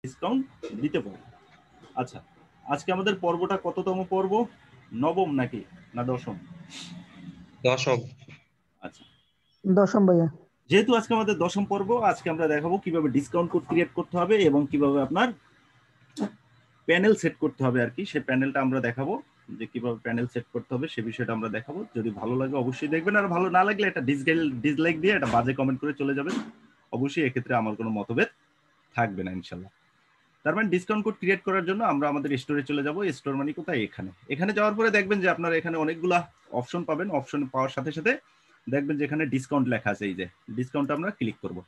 Discount দিতে পারি। আচ্ছা, আজকে আমাদের পর্বটা কততম পর্ব? নবম নাকি না দশম? দশম। আচ্ছা, দশম ভাইয়া। যেহেতু আজকে আমাদের দশম পর্ব, আজকে আমরা দেখাবো কিভাবে ডিসকাউন্ট কোড ক্রিয়েট করতে হবে এবং কিভাবে আপনার প্যানেল সেট করতে হবে আর কি। সেই প্যানেলটা আমরা দেখাবো, যে কিভাবে প্যানেল সেট করতে হবে সে বিষয়টা আমরা দেখাবো। যদি ভালো লাগে অবশ্যই দেখবেন, আর ভালো না লাগলে একটা ডিসলাইক দিয়ে একটা বাজে কমেন্ট করে চলে যাবেন। অবশ্যই এক্ষেত্রে আমার কোনো মতভেদ থাকবে না ইনশাল্লাহ। তার মানে ডিসকাউন্ট কোড ক্রিয়েট করার জন্য আমরা আমাদের স্টোরে চলে যাব। স্টোর মানে কোথায়? এখানে। এখানে যাওয়ার পরে দেখবেন যে আপনারা এখানে অনেকগুলা অপশন পাবেন। অপশন পাওয়ার সাথে সাথে দেখবেন যে এখানে ডিসকাউন্ট লেখা আছে। এই যে ডিসকাউন্ট আমরা ক্লিক করব।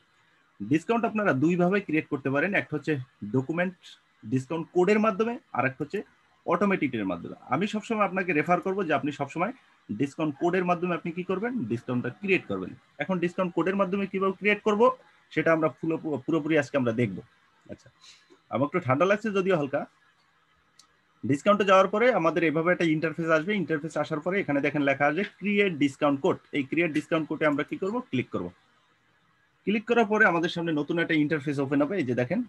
ডিসকাউন্ট আপনারা দুই ভাবে ক্রিয়েট করতে পারেন। একটা হচ্ছে ডকুমেন্ট ডিসকাউন্ট কোডের মাধ্যমে, আর একটা হচ্ছে অটোমেটিকের মাধ্যমে। আমি সবসময় আপনাকে রেফার করব যে আপনি সবসময় ডিসকাউন্ট কোডের মাধ্যমে আপনি কি করবেন, ডিসকাউন্টটা ক্রিয়েট করবেন। এখন ডিসকাউন্ট কোডের মাধ্যমে কিভাবে ক্রিয়েট করব সেটা আমরা পুরোপুরি আজকে আমরা দেখব। আচ্ছা, আমার একটু ঠান্ডা লাগছে যদিও হালকা। ডিসকাউন্টে যাওয়ার পরে আমাদের এভাবে একটা ইন্টারফেস আসবে। ইন্টারফেস আসার পরে এখানে দেখেন লেখা আছে ক্রিয়েট ডিসকাউন্ট কোড। এই ক্রিয়েট ডিসকাউন্ট কোডে আমরা কি করব, ক্লিক করব। ক্লিক করার পরে আমাদের সামনে নতুন একটা ইন্টারফেস ওপেন হবে। এই যে দেখেন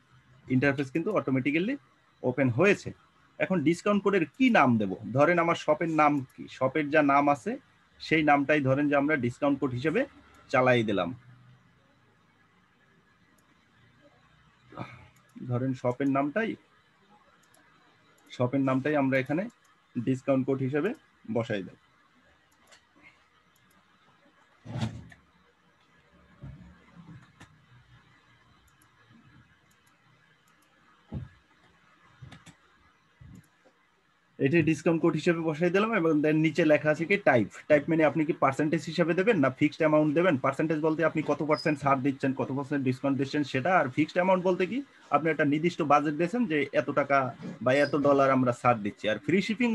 ইন্টারফেস কিন্তু অটোমেটিক্যালি ওপেন হয়েছে। এখন ডিসকাউন্ট কোডের কি নাম দেব? ধরেন আমার শপের নাম কি, শপের যা নাম আছে সেই নামটাই ধরেন যে আমরা ডিসকাউন্ট কোড হিসেবে চালাই দিলাম। ধরেন শপের নামটাই আমরা এখানে ডিসকাউন্ট কোড হিসেবে বসাই দেব। এটি ডিসকাউন্ট কোড হিসেবে বসাই দিলাম এবং দেন নিচে লেখা আছে কি টাইপ মানে আপনি কি পার্সেন্টেজ হিসেবে দেবেন না ফিক্সড অ্যামাউন্ট দেবেন। পার্সেন্টেজ বলতে আপনি কত পার্সেন্ট ছাড় দিচ্ছেন, কত পার্সেন্ট ডিসকাউন্ট দিচ্ছেন সেটা। আর ফিক্সড অ্যামাউন্ট বলতে কি আপনি একটা নির্দিষ্ট বাজেট দিয়েছেন যে এত টাকা বা এত ডলার আমরা ছাড় দিচ্ছি। আর ফ্রি শিপিং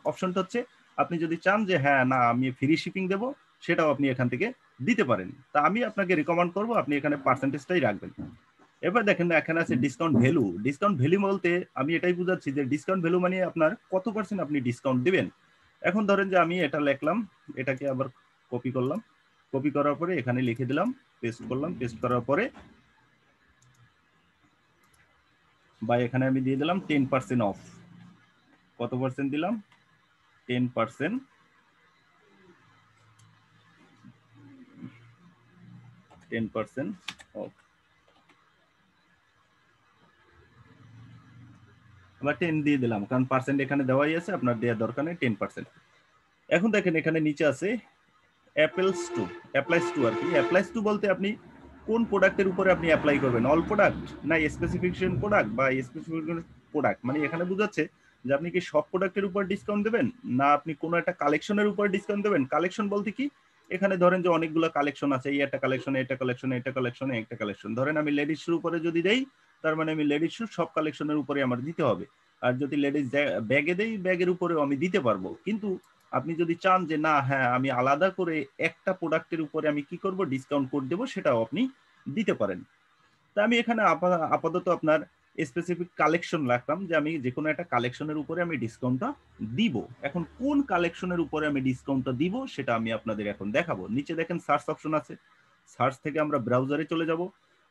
অপশনটা হচ্ছে আপনি যদি চান যে হ্যাঁ না আমি ফ্রি শিপিং দেবো, সেটাও আপনি এখান থেকে দিতে পারেন। তা আমি আপনাকে রিকমেন্ড করবো আপনি এখানে পার্সেন্টেজটাই রাখবেন। এবার দেখেন না এখানে আছে ডিসকাউন্ট ভ্যালু। ডিসকাউন্ট ভ্যালু বলতে আমি এটাই বুঝাচ্ছি যে ডিসকাউন্ট ভ্যালু মানে আপনার কত পার্সেন্ট আপনি ডিসকাউন্ট দিবেন। এখন ধরেন যে আমি এটা লিখলাম, এটাকে আবার কপি করলাম, কপি করার পরে এখানে লিখে দিলাম, পেস্ট করলাম, পেস্ট করার পরে বা এখানে আমি দিয়ে দিলাম 10% অফ। কত পার্সেন্ট দিলাম? 10%, 10% অফ। আবার 10 দিয়ে দিলাম, কারণ পার্সেন্ট এখানে দেওয়াই আছে, আপনার দেওয়ার দরকার নেই 10%। এখন দেখেন এখানে নিচে আছে অ্যাপ্লাইস টু আর কি। অ্যাপ্লাইস টু বলতে আপনি কোন প্রোডাক্টের উপরে আপনি অ্যাপ্লাই করবেন, অল প্রোডাক্ট না স্পেসিফিকেশন প্রোডাক্ট বা স্পেসিফিকেশন প্রোডাক্ট। মানে এখানে বোঝাচ্ছে যে আপনি কি সব প্রোডাক্টের উপর ডিসকাউন্ট দেবেন না আপনি কোনো একটা কালেকশনের উপর ডিসকাউন্ট দেবেন। কালেকশন বলতে কি এখানে ধরেন যে অনেকগুলো কালেকশন আছে, এই একটা কালেকশন, এটা কালেকশন, এটা কালেকশন, একটা কালেকশন। ধরেন আমি লেডিস শুর উপরে যদি দেই, তার মানে আমি লেডিস শুর সব কালেকশনের উপরে আমার দিতে হবে। আর যদি লেডিস ব্যাগে দেই, ব্যাগের উপরেও আমি দিতে পারবো। কিন্তু আপনি যদি চান যে না হ্যাঁ আমি আলাদা করে একটা প্রোডাক্টের উপরে আমি কি করব, ডিসকাউন্ট কোড দেবো, সেটাও আপনি দিতে পারেন। তা আমি এখানে আপাতত আপনার স্পেসিফিক কালেকশন রাখলাম যে আমি যে কোনো একটা কালেকশনের উপরে আমি ডিসকাউন্টটা দিব। এখন কোন কালেকশনের উপরে আমি ডিসকাউন্টটা দিব সেটা আমি আপনাদের এখন দেখাবো। নিচে দেখেন সার্চ অপশন আছে, সার্চ থেকে আমরা ব্রাউজারে চলে যাব।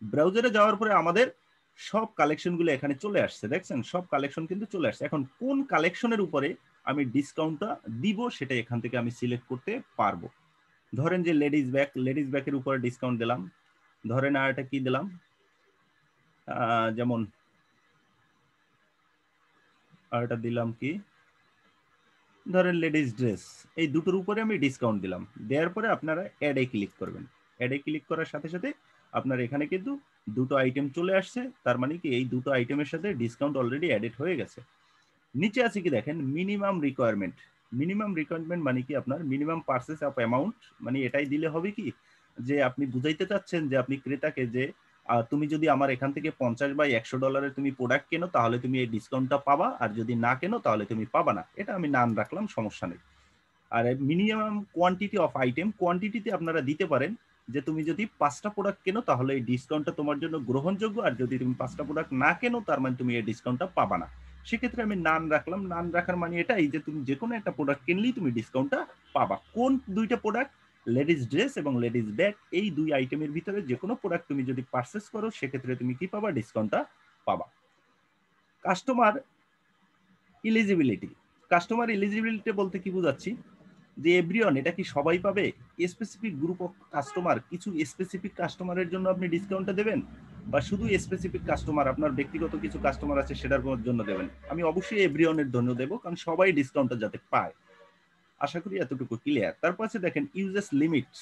ব্রাউজারে যাওয়ার পরে আমাদের সব কালেকশনগুলো এখানে চলে আসছে, দেখছেন সব কালেকশন কিন্তু চলে আসছে। এখন কোন কালেকশনের উপরে আমি ডিসকাউন্টটা দিব সেটা এখান থেকে আমি সিলেক্ট করতে পারবো। ধরেন যে লেডিস ব্যাগের উপরে ডিসকাউন্ট দিলাম। ধরেন আর এটা কি দিলাম, যেমন আর এটা দিলাম কি, ধরেন লেডিস ড্রেস, এই দুটোর উপরে আমি ডিসকাউন্ট দিলাম। দেওয়ার পরে আপনারা অ্যাডে ক্লিক করবেন। অ্যাডে ক্লিক করার সাথে সাথে আপনার এখানে কিন্তু দুটো আইটেম চলে আসছে। তার মানে কি এই দুটো আইটেমের সাথে ডিসকাউন্ট অলরেডি অ্যাডেড হয়ে গেছে। নিচে আছে কি দেখেন মিনিমাম রিকোয়ারমেন্ট। মিনিমাম রিকোয়ারমেন্ট মানে কি আপনার মিনিমাম পারচেস অফ অ্যামাউন্ট, মানে এটাই দিলে হবে কি যে আপনি বুঝাইতে চাচ্ছেন যে আপনি ক্রেতাকে যে তুমি যদি আমার এখান থেকে 50 বা 100 ডলারের তুমি প্রোডাক্ট কেনো তাহলে তুমি এই ডিসকাউন্টটা পাবা, আর যদি না কেনো তাহলে তুমি পাবা না। এটা আমি নাম রাখলাম, সমস্যা নেই। আর মিনিমাম কোয়ান্টিটি অফ আইটেম, কোয়ান্টিটিতে আপনারা দিতে পারেন যে তুমি যদি 5টা প্রোডাক্ট কেনো তাহলে এই ডিসকাউন্টটা তোমার জন্য গ্রহণযোগ্য, আর যদি তুমি 5টা প্রোডাক্ট না কেনো তার মানে তুমি এই ডিসকাউন্টটা পাবা না। সেক্ষেত্রে আমি নান রাখলাম। নান রাখার মানে এটাই যে তুমি যে কোনো একটা প্রোডাক্ট কিনলেই তুমি ডিসকাউন্টটা পাবা। কোন দুইটা প্রোডাক্ট? লেডিস ড্রেস এবং লেডিস ব্যাগ, এই দুই আইটেমের ভিতরে যে কোনো প্রোডাক্ট তুমি যদি পারচেস করো সেক্ষেত্রে তুমি কি পাবা, ডিসকাউন্টটা পাবা। Customer eligibility. কাস্টমার ইলিজিবিলিটি বলতে কি বোঝাচ্ছি, যে এভরিওয়ান, এটা কি সবাই পাবে? স্পেসিফিক গ্রুপ অফ কাস্টমার, কিছু স্পেসিফিক কাস্টমারের জন্য আপনি ডিসকাউন্টটা দেবেন, বা শুধু স্পেসিফিক কাস্টমার, আপনার ব্যক্তিগত কিছু কাস্টমার আছে সেটার জন্য দেবেন? আমি অবশ্যই এভরিওয়ানের জন্য দেবো, কারণ সবাই ডিসকাউন্টটা যাতে পায়। আশা করি এতটুকু ক্লিয়ার। তারপর আছে দেখেন ইউজেস লিমিটস।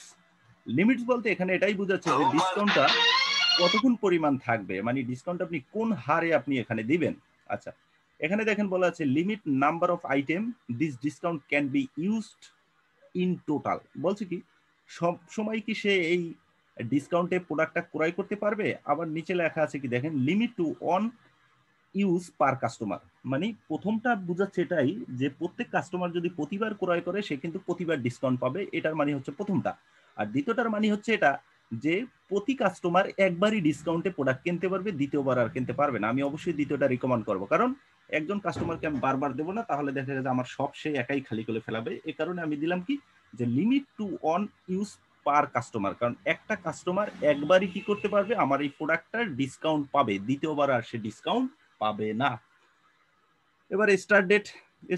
লিমিটস বলতে এখানে এটাই বোঝাচ্ছে যে ডিসকাউন্টটা কতক্ষণ পরিমাণ থাকবে, মানে ডিসকাউন্ট আপনি কোন হারে আপনি এখানে দিবেন। আচ্ছা, এখানে দেখেন বলা আছে limit number of item this discount can be used in total. বলছে কি সব সময় কি সে এই ডিসকাউন্টে প্রোডাক্টটা ক্রয় করতে পারবে? আবার নিচে লেখা আছে কি দেখেন limit to one use per customer. মানে প্রথমটা বোঝাচ্ছে এটাই যে প্রত্যেক কাস্টমার যদি প্রতিবার ক্রয় করে সে কিন্তু প্রতিবার ডিসকাউন্ট পাবে, এটার মানে হচ্ছে প্রথমটা। আর দ্বিতীয়টার মানে হচ্ছে এটা যে প্রতি কাস্টমার একবারই ডিসকাউন্টে প্রোডাক্ট কিনতে পারবে, দ্বিতীয়বার আর কিনতে পারবে না। আমি অবশ্যই দ্বিতীয়টা রিকমেন্ড করবো, কারণ একজন কাস্টমারকে আমি বারবার দেবো না, তাহলে দেখা যাবে আমার সব সে একাই খালি করে ফেলাবে। এ কারণে আমি দিলাম কি যে limit to one use per customer, কারণ একটা কাস্টমার একবারই কি করতে পারবে, আমার এই প্রোডাক্টটার ডিসকাউন্ট পাবে, দ্বিতীয়বার আর সে ডিসকাউন্ট পাবে না। এবার স্টার্ট ডেট।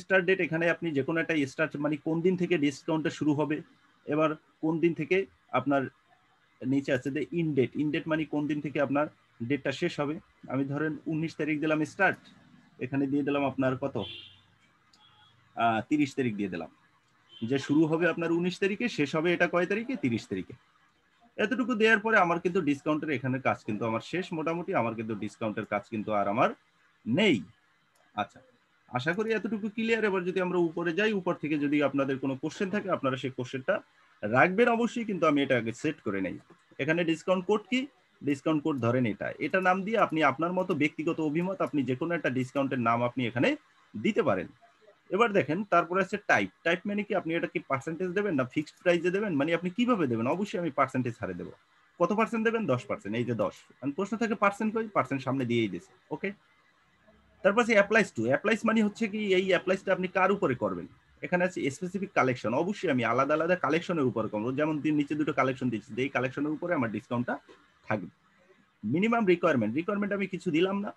স্টার্ট ডেট এখানে আপনি যে কোনো একটা স্টার্ট, মানে কোন দিন থেকে ডিসকাউন্টটা শুরু হবে, এবার কোন দিন থেকে আপনার নিচে আছে যে ইন ডেট। ইন ডেট মানে কোন দিন থেকে আপনার ডেটটা শেষ হবে। আমি ধরেন 19 তারিখ দিলাম স্টার্ট, এখানে দিয়ে দিলাম আপনার কত 30 তারিখ দিয়ে দিলাম, যে শুরু হবে আপনার 19 তারিখে, শেষ হবে এটা কয় তারিখে, 30 তারিখে। এতটুকু দেওয়ার পরে আমার কিন্তু ডিসকাউন্টের এখানে কাজ কিন্তু আমার শেষ মোটামুটি, আমার কিন্তু ডিসকাউন্টের কাজ কিন্তু আর আমার নেই। আচ্ছা, আশা করি এতটুকু ক্লিয়ার। এবার যদি আমরা উপরে যাই, উপর থেকে যদি আপনাদের কোনো কোশ্চেন থাকে আপনারা সেই কোশ্চেনটা রাখবেন অবশ্যই, কিন্তু আমি এটা আগে সেট করে নেই। এখানে ডিসকাউন্ট কোড কি, ডিসকাউন্ট কোড ধরেন এটা নাম দিয়ে আপনি আপনার মতো ব্যক্তিগত অভিমত, আপনি যে কোনো একটা ডিসকাউন্টের নাম আপনি এখানে দিতে পারেন। এবার দেখেন তারপরে আছে টাইপ। টাইপ মানে কি, আপনি এটা কি পার্সেন্টেজ দেবেন না ফিক্সড প্রাইসে দেবেন, মানে আপনি কিভাবে দেবেন? অবশ্যই আমি পার্সেন্টেজ হারে দেবো। কত পার্সেন্ট দেবেন? 10%। এই যে 10, প্রশ্ন থাকে পার্সেন্ট কই, পার্সেন্ট সামনে দিয়েই দিয়েছে। ওকে, তারপর আছে অ্যাপ্লাইস টু। অ্যাপ্লাইস মানে হচ্ছে কি এই অ্যাপ্লাইসটা আপনি কার উপরে করবেন। এখানে আছে স্পেসিফিক কালেকশন, অবশ্যই আমি আলাদা আলাদা কালেকশনের উপর করবো, যেমন নিচে দুটো কালেকশন দিচ্ছি, এই কালেকশনের উপরে আমার ডিসকাউন্টটা থাকবে। মিনিমাম রিকোয়ারমেন্ট, রিকোয়ারমেন্ট আমি কিছু দিলাম না।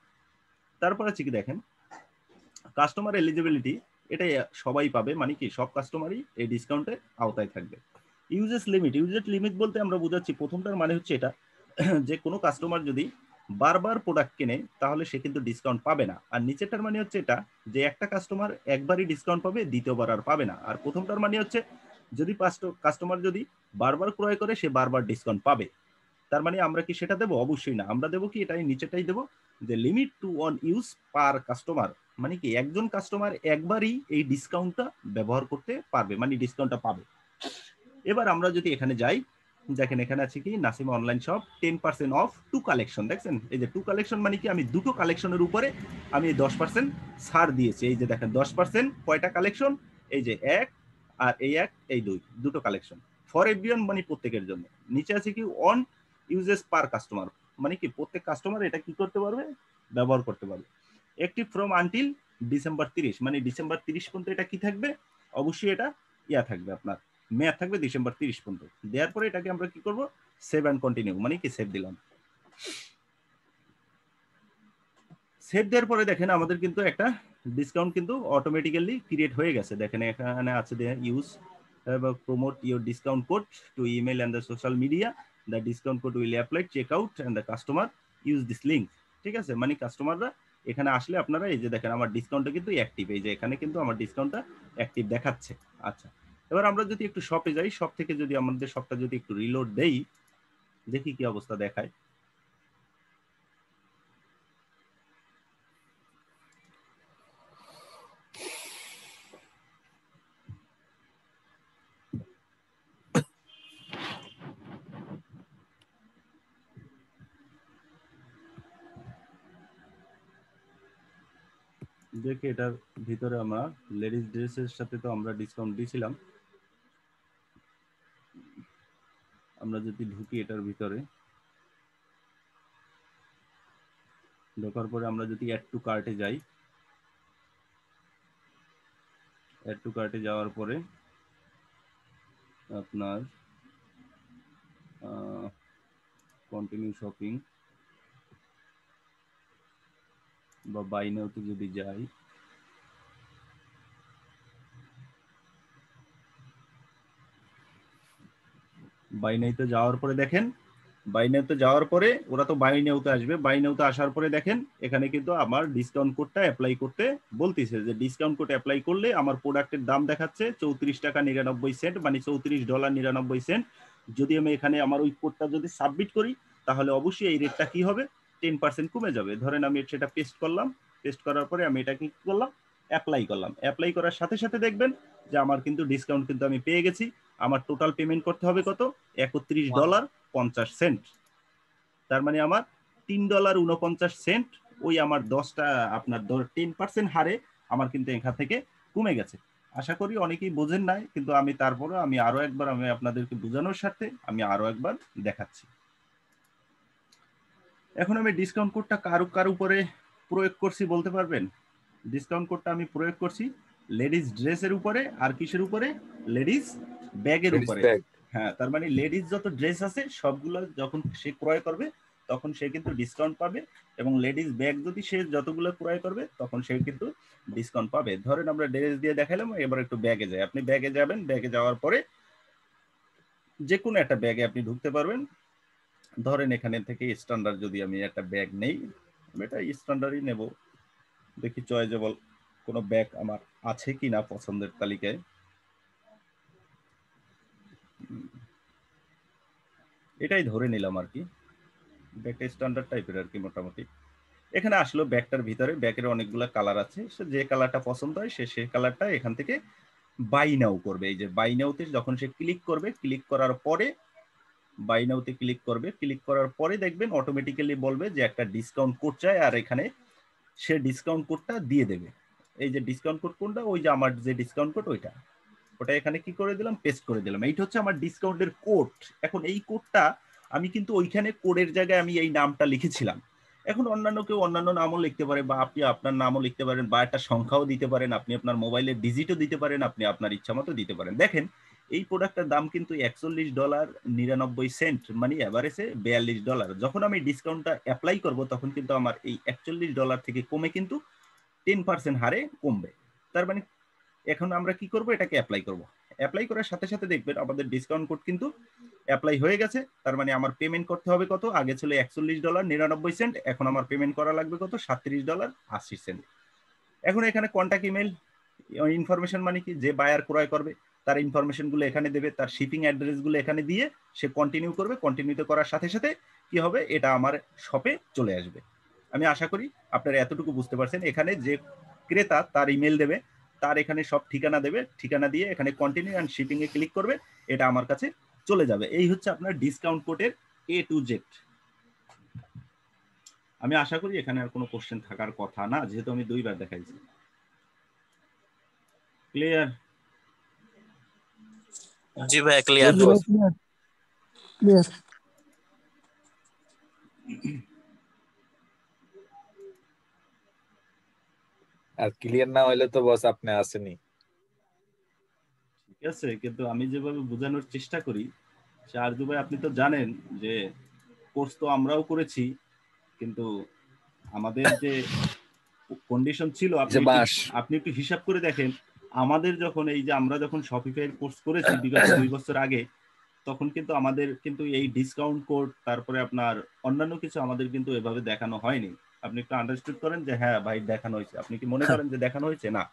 তারপর আছে কি দেখেন কাস্টমার এলিজিবিলিটি, এটা সবাই পাবে, মানে কি সব কাস্টমারই এই ডিসকাউন্টের আওতায় থাকবে। Uses limit. ইউজেস লিমিট বলতে আমরা বোঝাচ্ছি, প্রথমটার মানে হচ্ছে এটা যে কোনো কাস্টমার যদি বারবার প্রোডাক্ট কেনে তাহলে সে কিন্তু ডিসকাউন্ট পাবে না। আর নিচেরটার মানে হচ্ছে এটা যে একটা কাস্টমার একবারই ডিসকাউন্ট পাবে, দ্বিতীয়বার আর পাবে না। আর প্রথমটার মানে হচ্ছে যদি কাস্টমার যদি বারবার ক্রয় করে সে বারবার ডিসকাউন্ট পাবে। তার মানে আমরা কি সেটা দেবো? অবশ্যই না। আমরা দেবো কি এটাই নিচেটাই দেবো যে limit to one use per customer, মানে কি একজন কাস্টমার একবারই এই ডিসকাউন্টটা ব্যবহার করতে পারবে, মানে ডিসকাউন্টটা পাবে। এবার আমরা যদি এখানে যাই, দেখেন এখানে আছে কি Nasima online shop 10% of two collection. দেখছেন এই যে টু কালেকশন মানে কি আমি দুটো কালেকশনের উপরে আমি 10% ছাড় দিয়েছি। এই যে দেখেন 10% কয়টা কালেকশন, এই যে এক আর এই এক, এই দুটো কালেকশন ফর এভরিওয়ান, মানে প্রত্যেকের জন্য। নিচে আছে কি অন ইউজেস পার কাস্টমার, মানে কি প্রত্যেক কাস্টমার এটা কি করতে পারবে, ব্যবহার করতে পারবে। অ্যাক্টিভ ফ্রম আনটিল ডিসেম্বর 30, মানে ডিসেম্বর 30 পর্যন্ত এটা কি থাকবে, অবশ্যই এটা থাকবে আপনার মেয়াদ থাকবে ডিসেম্বর 30 পর্যন্ত। দেওয়ার পরে এটাকে আমরা কি করব, সেভ অ্যান্ড কন্টিনিউ, মানে কি সেভ দিলাম। সেভ দেওয়ার পরে দেখেন আমাদের কিন্তু একটা ডিসকাউন্ট কিন্তু অটোমেটিক্যালি ক্রিয়েট হয়ে গেছে। দেখেন এখানে আছে use promote your discount code to email and the social media, the discount code will apply check out and the customer use this link. ঠিক আছে, মানে কাস্টমাররা এখানে আসলে আপনারা এই যে দেখেন আমার ডিসকাউন্টটা কিন্তু অ্যাক্টিভ, এই যে এখানে কিন্তু আমার ডিসকাউন্টটা অ্যাক্টিভ দেখাচ্ছে। আচ্ছা, এবার আমরা যদি একটু শপে যাই, শপ থেকে যদি আমাদের শপটা যদি একটু রিলোড দেই, দেখি কি অবস্থা দেখায়। দেখি এটার ভিতরে আমরা লেডিস ড্রেসের সাথে তো আমরা ডিসকাউন্ট দিয়েছিলাম। আমরা যদি ঢুকি এটার ভিতরে, ঢোকার পরে আমরা যদি অ্যাড টু কার্টে যাই, অ্যাড টু কার্টে যাওয়ার পরে আপনার কন্টিনিউ শপিং, বা বাই নাওতে যদি যাই, বাই নাওতে যাওয়ার পরে দেখেন, বাই নাওতে যাওয়ার পরে ওরা তো বাই নাওতে আসবে, বাই নাওতে আসার পরে দেখেন এখানে কিন্তু আমার ডিসকাউন্ট কোডটা অ্যাপ্লাই করতে বলতেছে, যে ডিসকাউন্ট কোড অ্যাপ্লাই করলে আমার প্রোডাক্টের দাম দেখাচ্ছে 34 টাকা 99 সেন্ট, মানে $34.99। যদি আমি এখানে আমার ওই কোডটা যদি সাবমিট করি তাহলে অবশ্যই এই রেটটা কি হবে, 10% কমে যাবে। ধরেন আমি সেটা পেস্ট করলাম, পেস্ট করার পরে আমি এটা কি করলাম, অ্যাপ্লাই করলাম। অ্যাপ্লাই করার সাথে সাথে দেখবেন যে আমার কিন্তু ডিসকাউন্ট কিন্তু আমি পেয়ে গেছি। আমার টোটাল পেমেন্ট করতে হবে কত, $31.50। তার মানে আমার $3.49 ওই আমার 10টা আপনার 10% হারে আমার কিন্তু এখান থেকে কমে গেছে। আশা করি অনেকেই বোঝেন নাই, কিন্তু আমি তারপরে আমি আরো একবার আমি আপনাদেরকে বোঝানোর স্বার্থে আমি আরো একবার দেখাচ্ছি। এখন আমি ডিসকাউন্ট কোডটা কার উপরে প্রয়োগ করছি বলতে পারবেন? ডিসকাউন্ট কোডটা আমি প্রয়োগ করছি লেডিস ড্রেসের উপরে, আর কিসের উপরে, লেডিস ব্যাগের উপরে। হ্যাঁ, তার মানে লেডিস যত ড্রেস আছে সবগুলো যখন সে ক্রয় করবে তখন সে কিন্তু ডিসকাউন্ট পাবে, এবং লেডিস ব্যাগ যদি সে যতগুলো ক্রয় করবে তখন সে কিন্তু ডিসকাউন্ট পাবে। ধরেন আমরা ড্রেস দিয়ে দেখালাম, এবার একটু ব্যাগে যাই। আপনি ব্যাগে যাবেন, ব্যাগে যাওয়ার পরে যে কোনো একটা ব্যাগে আপনি ঢুকতে পারবেন। ধরেন এখানে থেকে স্ট্যান্ডার্ড যদি আমি একটা ব্যাগ নেই, আমি এটা স্ট্যান্ডার্ডই নেব, দেখি চয়েজেবল কোনো ব্যাগ আমার আছে কিনা পছন্দের তালিকায়। এটাই ধরে নিলাম আর কি, ব্যাগটা স্ট্যান্ডার্ড টাইপের আর কি মোটামুটি। এখানে আসলো ব্যাগটার ভিতরে, ব্যাগের অনেকগুলো কালার আছে, সে যে কালারটা পছন্দ হয় সে সেই কালারটা এখান থেকে বাই নাও করবে। এই যে বাই নাওতে যখন সে ক্লিক করবে, ক্লিক করার পরে বাই নাওতে ক্লিক করবে, ক্লিক করার পরে দেখবেন অটোমেটিক্যালি বলবে যে একটা ডিসকাউন্ট কোড চাই, আর এখানে সে ডিসকাউন্ট কোডটা দিয়ে দেবে। এই যে ডিসকাউন্ট কোড কোনটা, ওই যে আমার যে ডিসকাউন্ট কোড ওটা এখানে কি করে দিলাম, পেস্ট করে দিলাম। এইটা হচ্ছে আমার ডিসকাউন্টের কোড। এখন এই কোডটা আমি কিন্তু ওইখানে কোডের জায়গায় আমি এই নামটা লিখেছিলাম। এখন অন্যান্য কেউ অন্যান্য নামও লিখতে পারে, বা আপনি আপনার নামও লিখতে পারেন, বা একটা সংখ্যাও দিতে পারেন, আপনি আপনার মোবাইলের ডিজিটও দিতে পারেন, আপনি আপনার ইচ্ছা মতো দিতে পারেন। দেখেন এই প্রোডাক্টের দাম কিন্তু $41.99, মানে এভারেজে $42। যখন আমি ডিসকাউন্টটা অ্যাপ্লাই করব তখন কিন্তু আমার এই $41 থেকে কমে কিন্তু 10% হারে কমবে। তার মানে এখন আমরা কি করব, এটাকে অ্যাপ্লাই করব। অ্যাপ্লাই করার সাথে সাথে দেখবেন আমাদের ডিসকাউন্ট কোড কিন্তু অ্যাপ্লাই হয়ে গেছে। তার মানে আমার পেমেন্ট করতে হবে কত, আগে ছিল $41.99, এখন আমার পেমেন্ট করা লাগবে কত, $37.80। এখন এখানে কন্ট্যাক্ট ইমেল ইনফরমেশন, মানে কি, যে বায়ার ক্রয় করবে তার ইনফরমেশন গুলো এখানে দেবে, তার শিপিং অ্যাড্রেস গুলো এখানে দিয়ে সে কন্টিনিউ করবে। কন্টিনিউতে করার সাথে সাথে কি হবে, এটা আমার শপে চলে আসবে। আমি আশা করি আপনারা এতটুকু বুঝতে পারছেন। এখানে যে ক্রেতা তার ইমেল দেবে, তার এখানে সব ঠিকানা দেবে, ঠিকানা দিয়ে এখানে continue and shipping A click করবে, এটা আমার কাছে চলে যাবে। এই হচ্ছে আপনার ডিসকাউন্ট কোডের A to Z। আমি আশা করি এখানে আর কোনো কোশ্চেন থাকার কথা না, যেহেতু আমি 2বার দেখাইছি। ক্লিয়ার? জি ভাই, ক্লিয়ার। ক্লিয়ার। আর ক্লিয়ার না হইলে তো বস আপনি আসেনি। ঠিক আছে, কিন্তু আমি যেভাবে বোঝানোর চেষ্টা করি, আরজু ভাই আপনি তো জানেন যে কোর্স তো আমরাও করেছি, কিন্তু আমাদের যে কন্ডিশন ছিল আপনি একটু হিসাব করে দেখেন। আমাদের যখন এই যে আমরা যখন শপিফাই কোর্স করেছি বিগত 2 বছর আগে, তখন কিন্তু আমাদের কিন্তু এই ডিসকাউন্ট কোড, তারপরে আপনার অন্যান্য কিছু আমাদের কিন্তু এভাবে দেখানো হয়নি। আপনি একটু আন্ডারস্ট্যান্ড করেন যে হ্যাঁ ভাই দেখানো হয়েছে। আপনি কি মনে করেন যে দেখানো হয়েছে? না,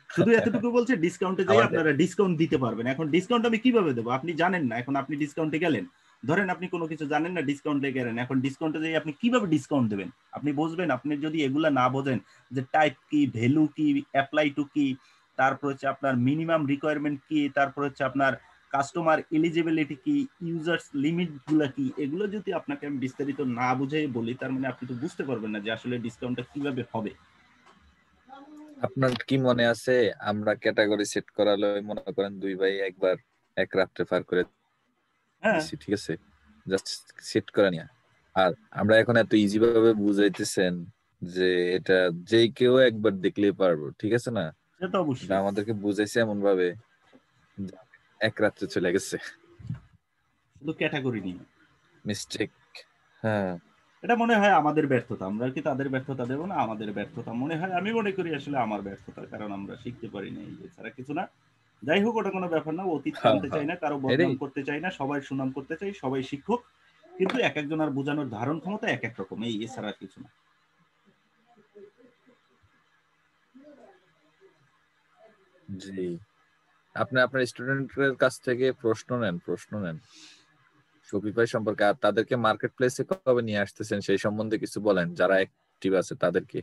শুধু এতটুকু বলছে ডিসকাউন্টে যাই আপনারা ডিসকাউন্ট দিতে পারবেন। এখন ডিসকাউন্ট আমি কিভাবে দেবো, আপনি জানেন না। এখন আপনি ডিসকাউন্টে গেলেন, ধরেন আপনি কোনো কিছু জানেন না, ডিসকাউন্টে গেলেন, এখন ডিসকাউন্টে যাই আপনি কিভাবে ডিসকাউন্ট দেবেন? আপনি বুঝবেন? আপনি যদি এগুলা না বোঝেন যে টাইপ কি, ভ্যালু কি, অ্যাপ্লাই টু কি, তারপর হচ্ছে আপনার মিনিমাম রিকোয়ারমেন্ট কি, তারপর হচ্ছে আপনার কাস্টমার এলিজিবিলিটি কি, ইউজার্স লিমিট গুলা কি, এগুলো যদি আপনাকে আমি বিস্তারিত না বুঝাই বলি, তার মানে আপনি তো বুঝতে পারবেন না যে আসলে ডিসকাউন্টটা কিভাবে হবে। আপনার কি মনে আছে আমরা ক্যাটাগরি সেট করালো, মনে করেন 2 ভাই একবার এক রাত্রে পার করে দিছি, ঠিক আছে, জাস্ট সেট করে নিয়া। আর আমরা এখন এত ইজি ভাবে বুঝাইতেছেন যে এটা যে কেউ একবার দেখলেই পারবো, ঠিক আছে না? সেটা অবশ্যই আমাদেরকে বুঝাইছে এমন ভাবে এক রাত্রে চলে গেছে, শুধু ক্যাটাগরি নিয়ে। মিস্টেক। হ্যাঁ, এটা মনে হয় আমাদের ব্যর্থতা, আমরা কি তাদের ব্যর্থতা দেবো না, আমাদের ব্যর্থতা মনে হয়, আমি মনে করি আসলে আমার ব্যর্থতা, কারণ আমরা শিখতে পারি না, এছাড়া কিছু না। যাই হোক, ওটা কোনো ব্যাপার না, অতীত হ্যাঁ টানতে হ্যাঁ চাই না, কারো এটাই। বদনাম করতে চাই না, সবাই সুনাম করতে চাই, সবাই শিক্ষক, কিন্তু এক একজন আর বোঝানোর ধারণ ক্ষমতা এক এক রকম, এছাড়া আর কিছু না। জি, আপনি আপনার স্টুডেন্টের কাছ থেকে প্রশ্ন নেন শপিফাই সম্পর্কে, আর তাদেরকে মার্কেট প্লেসে কবে নিয়ে আসতেছেন সেই সম্বন্ধে কিছু বলেন, যারা অ্যাক্টিভ আছে তাদেরকে।